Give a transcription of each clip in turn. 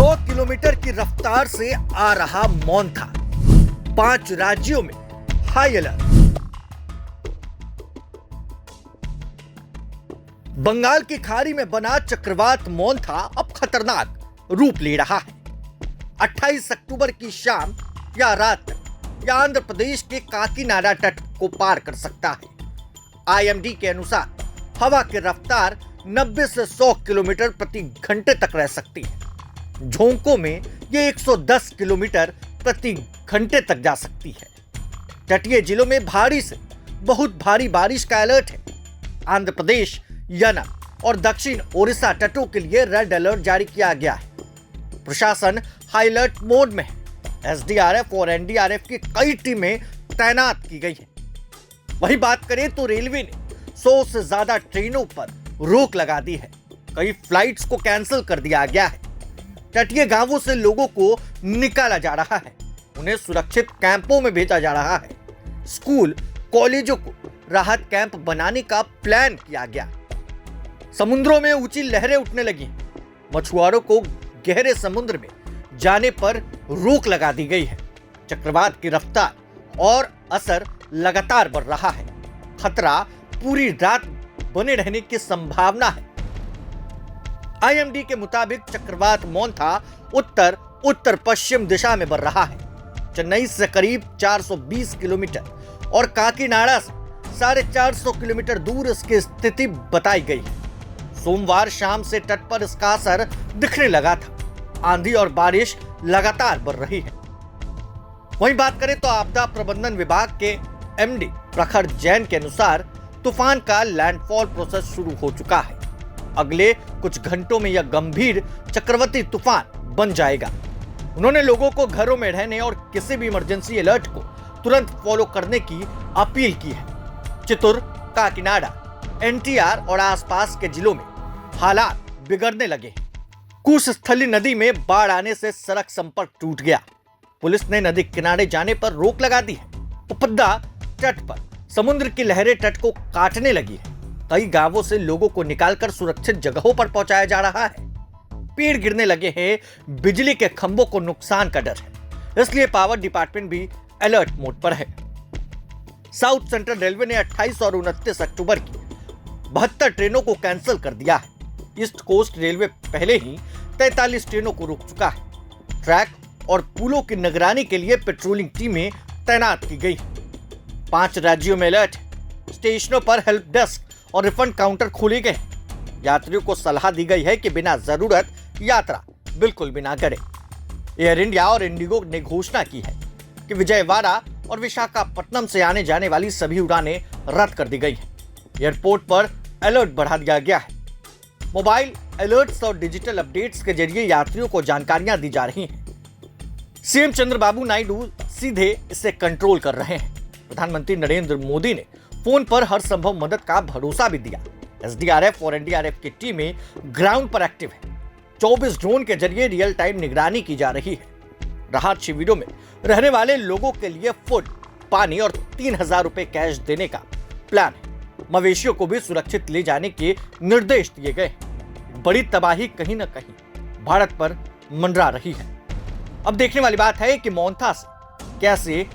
100 kilometre की रफ्तार से आ रहा मोंथा, 5 राज्यों में हाई अलर्ट। बंगाल की खाड़ी में बना चक्रवात मोंथा अब खतरनाक रूप ले रहा है। 28 अक्टूबर की शाम या रात तक यह आंध्र प्रदेश के काकीनाडा तट को पार कर सकता है। आईएमडी के अनुसार हवा की रफ्तार 90 से 100 किलोमीटर प्रति घंटे तक रह सकती है। झोंकों में यह 110 किलोमीटर प्रति घंटे तक जा सकती है। तटीय जिलों में भारी से बहुत भारी बारिश का अलर्ट है। आंध्र प्रदेश, यनम और दक्षिण ओडिशा तटों के लिए रेड अलर्ट जारी किया गया है। प्रशासन हाई अलर्ट मोड में है। एसडीआरएफ और एनडीआरएफ की कई टीमें तैनात की गई हैं। वहीं बात करें तो रेलवे ने 100 से ज्यादा ट्रेनों पर रोक लगा दी है। कई फ्लाइट्स को कैंसिल कर दिया गया है। तटीय गांवों से लोगों को निकाला जा रहा है। उन्हें सुरक्षित कैंपों में भेजा जा रहा है। स्कूल, कॉलेजों को राहत कैंप बनाने का प्लान किया गया। समुद्रों में ऊंची लहरें उठने लगी। मछुआरों को गहरे समुद्र में जाने पर रोक लगा दी गई है। चक्रवात की रफ्तार और असर लगातार बढ़ रहा है। खतरा पूरी रात बने रहने की संभावना है। आईएमडी के मुताबिक चक्रवात मोंथा उत्तर उत्तर पश्चिम दिशा में बढ़ रहा है। चेन्नई से करीब 420 किलोमीटर और काकीनाडा से 450 किलोमीटर दूर इसकी स्थिति बताई गई है। सोमवार शाम से तट पर इसका असर दिखने लगा था। आंधी और बारिश लगातार बढ़ रही है। वहीं बात करें तो आपदा प्रबंधन विभाग के एमडी प्रखर जैन के अनुसार तूफान का लैंडफॉल प्रोसेस शुरू हो चुका है। अगले कुछ घंटों में यह गंभीर चक्रवाती तूफान बन जाएगा। उन्होंने लोगों को घरों में रहने और किसी भी इमरजेंसी अलर्ट को तुरंत फॉलो करने की अपील की है। चित्तूर, काकीनाडा, एनटीआर और आसपास के जिलों में हालात बिगड़ने लगे हैं। कुशस्थली नदी में बाढ़ आने से सड़क संपर्क टूट गया। पुलिस ने नदी किनारे जाने पर रोक लगा दी है। उपद्दा तट पर समुद्र की लहरें तट को काटने लगी है। कई गांवों से लोगों को निकालकर सुरक्षित जगहों पर पहुंचाया जा रहा है। पेड़ गिरने लगे हैं। बिजली के खंभों को नुकसान का डर है, इसलिए पावर डिपार्टमेंट भी अलर्ट मोड पर है। साउथ सेंट्रल रेलवे ने 28 और 29 अक्टूबर की 72 ट्रेनों को कैंसिल कर दिया है। ईस्ट कोस्ट रेलवे पहले ही 43 ट्रेनों को रोक चुका है। ट्रैक और पुलों की निगरानी के लिए पेट्रोलिंग टीमें तैनात की गई। 5 राज्यों में अलर्ट है। स्टेशनों पर हेल्प डेस्क और रिफंड काउंटर खोले गए। यात्रियों को सलाह दी गई है कि बिना जरूरत यात्रा बिल्कुल भी ना करें। एयर इंडिया और इंडिगो ने घोषणा की है कि विजयवाड़ा और विशाखापट्टनम से आने जाने वाली सभी उड़ानें रद्द कर दी गई हैं। एयरपोर्ट पर अलर्ट बढ़ा दिया गया है। मोबाइल अलर्ट्स और डिजिटल अपडेट्स के जरिए यात्रियों को जानकारियां दी जा रही हैं। सीएम चंद्रबाबू नायडू सीधे इसे कंट्रोल कर रहे हैं। प्रधानमंत्री नरेंद्र मोदी ने फोन पर हर संभव मदद का भरोसा भी दिया। एसडीआरएफ और एनडीआरएफ की टीमें ग्राउंड पर एक्टिव है। 24 ड्रोन के जरिए रियल टाइम निगरानी की जा रही है। राहत शिविरों में रहने वाले लोगों के लिए फूड, पानी और 3000 रुपए कैश देने का प्लान है। मवेशियों को भी सुरक्षित ले जाने के निर्देश दिए गए। बड़ी तबाही कहीं न कहीं भारत पर मंडरा रही है। अब देखने वाली बात है कि मोंथा से कैसे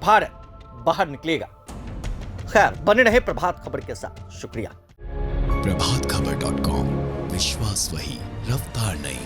भारत बाहर निकलेगा। खैर, बने रहे प्रभात खबर के साथ। शुक्रिया। प्रभातखबर.com, विश्वास वही, रफ्तार नहीं।